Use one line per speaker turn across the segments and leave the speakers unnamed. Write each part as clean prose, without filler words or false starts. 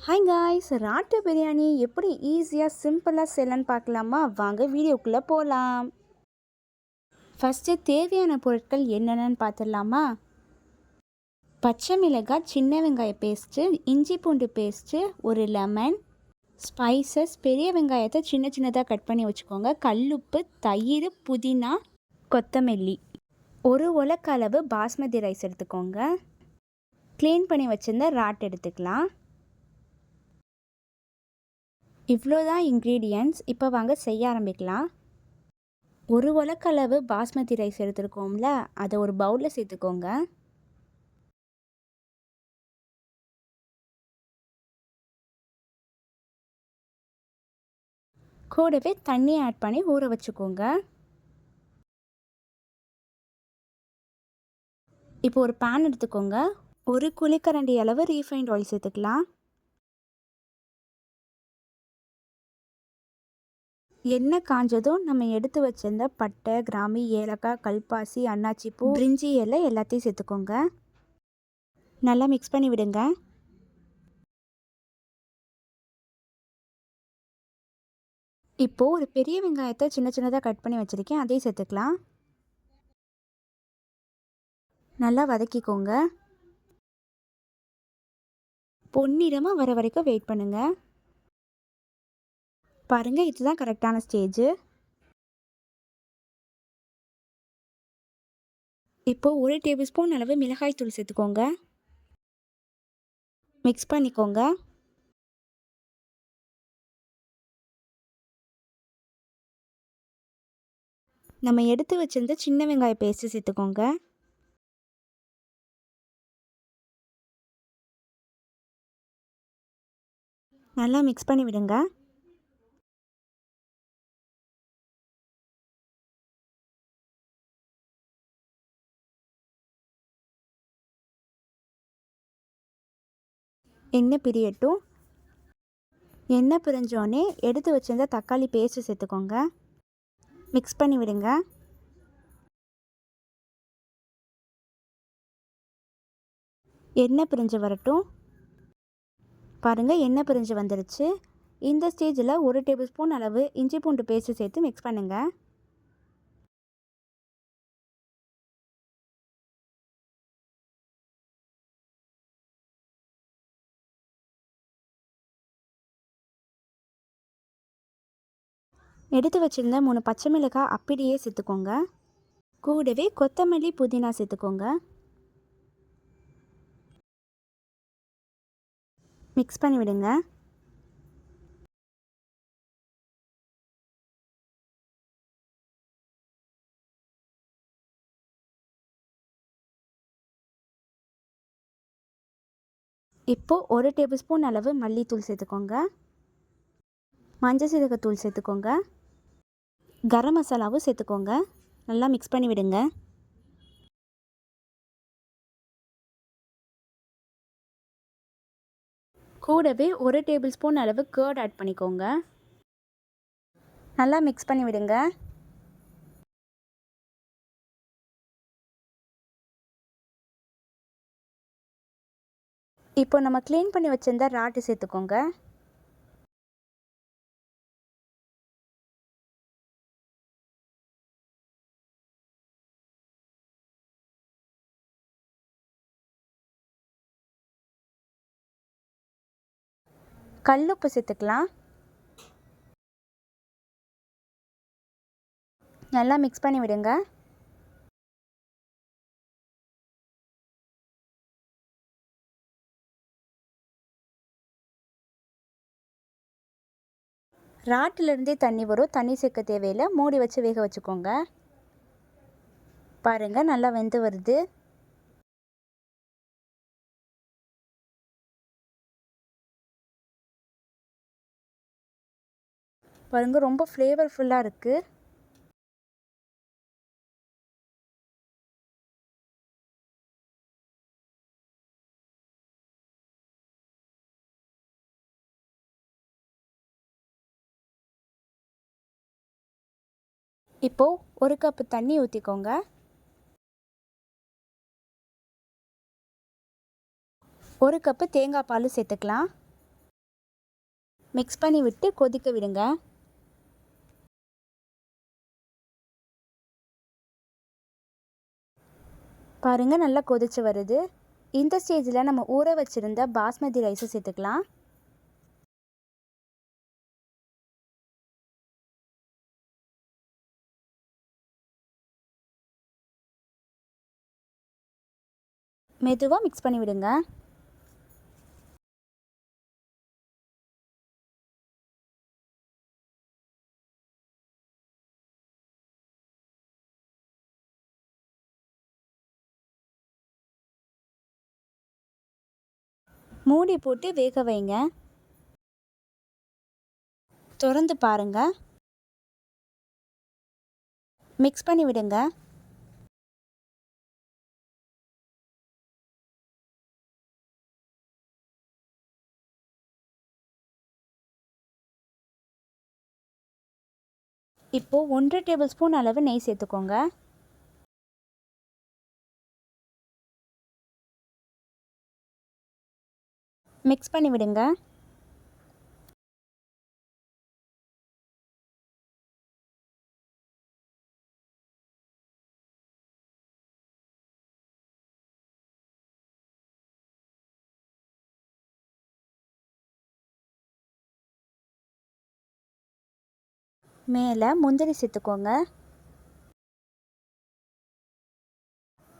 Hi guys, rot biryani எப்படி ஈஸியாக சிம்பிளாக செய்யலான்னு பார்க்கலாமா? வாங்க வீடியோக்குள்ளே போகலாம். ஃபஸ்ட்டு தேவையான பொருட்கள் என்னென்னு பார்த்துடலாமா? பச்சை மிளகாய், சின்ன வெங்காய பேஸ்ட்டு, இஞ்சி பூண்டு பேஸ்ட்டு, ஒரு லெமன், ஸ்பைசஸ், பெரிய வெங்காயத்தை சின்ன சின்னதாக கட் பண்ணி வச்சுக்கோங்க, கல்லுப்பு, தயிர், புதினா, கொத்தமல்லி, ஒரு உலக்களவு பாஸ்மதி ரைஸ் எடுத்துக்கோங்க. க்ளீன் பண்ணி வச்சுருந்த ராட் எடுத்துக்கலாம். இவ்வளோதான் இன்க்ரீடியன்ட்ஸ். இப்போ வாங்க செய்ய ஆரம்பிக்கலாம். ஒரு உலக்களவு பாஸ்மதி ரைஸ் எடுத்துருக்கோம்ல, அதை ஒரு பவுலில் சேர்த்துக்கோங்க. கூடவே தண்ணி ஆட் பண்ணி ஊற வச்சுக்கோங்க. இப்போ ஒரு பேன் எடுத்துக்கோங்க. ஒரு குழிக்கரண்டி அளவு ரீஃபைண்ட் ஆயில் சேர்த்துக்கலாம். எண்ணெய் காஞ்சதும் நம்ம எடுத்து வச்சிருந்த பட்டை, கிராம்பு, ஏலக்காய், கல்பாசி, அன்னாச்சிப்பூ, பிரிஞ்சி இலை எல்லாத்தையும் சேர்த்துக்கோங்க. நல்லா மிக்ஸ் பண்ணி விடுங்க. இப்போது ஒரு பெரிய வெங்காயத்தை சின்ன சின்னதாக கட் பண்ணி வச்சுருக்கேன், அதையும் சேர்த்துக்கலாம். நல்லா வதக்கிக்கோங்க. பொன்னிறமாக வர வரைக்கும் வெயிட் பண்ணுங்கள். பாருங்கள், இதுதான் கரெக்டான ஸ்டேஜு. இப்போது 1 டேபிள் ஸ்பூன் அளவு மிளகாய் தூள் சேர்த்துக்கோங்க. மிக்ஸ் பண்ணிக்கோங்க. நம்ம எடுத்து வச்சிருந்த சின்ன வெங்காய பேஸ்ட்டு சேர்த்துக்கோங்க. நல்லா மிக்ஸ் பண்ணி விடுங்க. எண்ணெய் பிரியட்டும். எண்ணெய் பிரிஞ்சோடனே எடுத்து வச்சிருந்த தக்காளி பேஸ்ட்டு சேர்த்துக்கோங்க. மிக்ஸ் பண்ணி விடுங்க. எண்ணெய் பிரிஞ்சு வரட்டும். பாருங்கள், எண்ணெய் பிரிஞ்சு வந்துடுச்சு. இந்த ஸ்டேஜில் 1 டேபிள் ஸ்பூன் அளவு இஞ்சி பூண்டு பேஸ்ட்டு சேர்த்து மிக்ஸ் பண்ணுங்கள். எடுத்து வச்சுருந்த 3 பச்சை மிளகாய் அப்படியே சேர்த்துக்கோங்க. கூடவே கொத்தமல்லி, புதினா சேர்த்துக்கோங்க. மிக்ஸ் பண்ணி விடுங்க. இப்போது 1 டேபிள் ஸ்பூன் அளவு மல்லித்தூள் சேர்த்துக்கோங்க. மஞ்சள் சீரகத்தூள் சேர்த்துக்கோங்க. கரம் மசாலாவும் சேர்த்துக்கோங்க. நல்லா மிக்ஸ் பண்ணி விடுங்க. கூடவே 1 டேபிள் ஸ்பூன் அளவு கர்ட் ஆட் பண்ணிக்கோங்க. நல்லா மிக்ஸ் பண்ணி விடுங்க. இப்போ நம்ம க்ளீன் பண்ணி வச்சிருந்த ராட்டு சேர்த்துக்கோங்க. கல்லுப்பு சேர்த்துக்கலாம். நல்லா மிக்ஸ் பண்ணி விடுங்க. ராட்டிலிருந்தே தண்ணி வரும், தண்ணி சேர்க்க தேவையில்லை. மூடி வச்சு வேக வச்சுக்கோங்க. பாருங்கள், நல்லா வெந்து வருது. பாருங்கள், ரொம்ப ஃப்ளேவர்ஃபுல்லாக இருக்குது. இப்போது 1 கப்பு தண்ணி ஊற்றிக்கோங்க. 1 கப்பு தேங்காய் பால் சேர்த்துக்கலாம். மிக்ஸ் பண்ணி விட்டு கொதிக்க விடுங்க. பாருங்கள், நல்லா கொதிச்சு வருது. இந்த ஸ்டேஜில் நம்ம ஊற வச்சுருந்த பாஸ்மதி ரைஸை சேர்த்துக்கலாம். மெதுவாக மிக்ஸ் பண்ணி விடுங்க. மூடி போட்டு வேக வைங்க. திறந்து பாருங்கள். மிக்ஸ் பண்ணி விடுங்க. இப்போது 1 டேபிள் ஸ்பூன் அளவு நெய் சேர்த்துக்கோங்க. மிக்ஸ் பண்ணி விடுங்க. மேலே முந்திரி சேர்த்துக்கோங்க.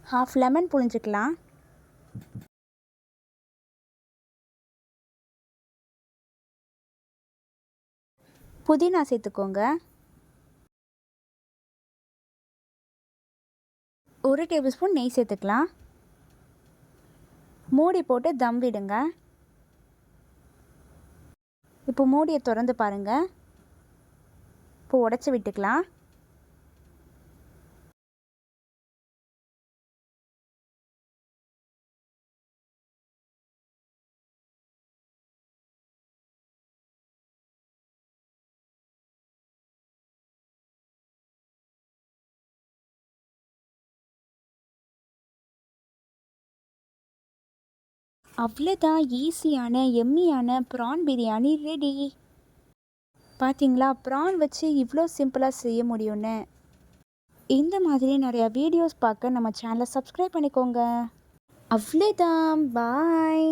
1/2 லெமன் புழிஞ்சிக்கலாம். புதினா சேர்த்துக்கோங்க. 1 டேபிள் ஸ்பூன் நெய் சேர்த்துக்கலாம். மூடி போட்டு தம் விடுங்க. இப்போ மூடியை திறந்து பாருங்கள். இப்போ உடச்சி விட்டுக்கலாம். அவ்வளோதான், ஈஸியான எம்மியான ப்ரான் பிரியாணி ரெடி. பார்த்தீங்களா, ப்ரான் வச்சு இவ்வளோ சிம்பிளாக செய்ய முடியும்னு. இந்த மாதிரி நிறையா வீடியோஸ் பார்க்க நம்ம சேனலை சப்ஸ்கிரைப் பண்ணிக்கோங்க. அவ்வளோதான், பாய்.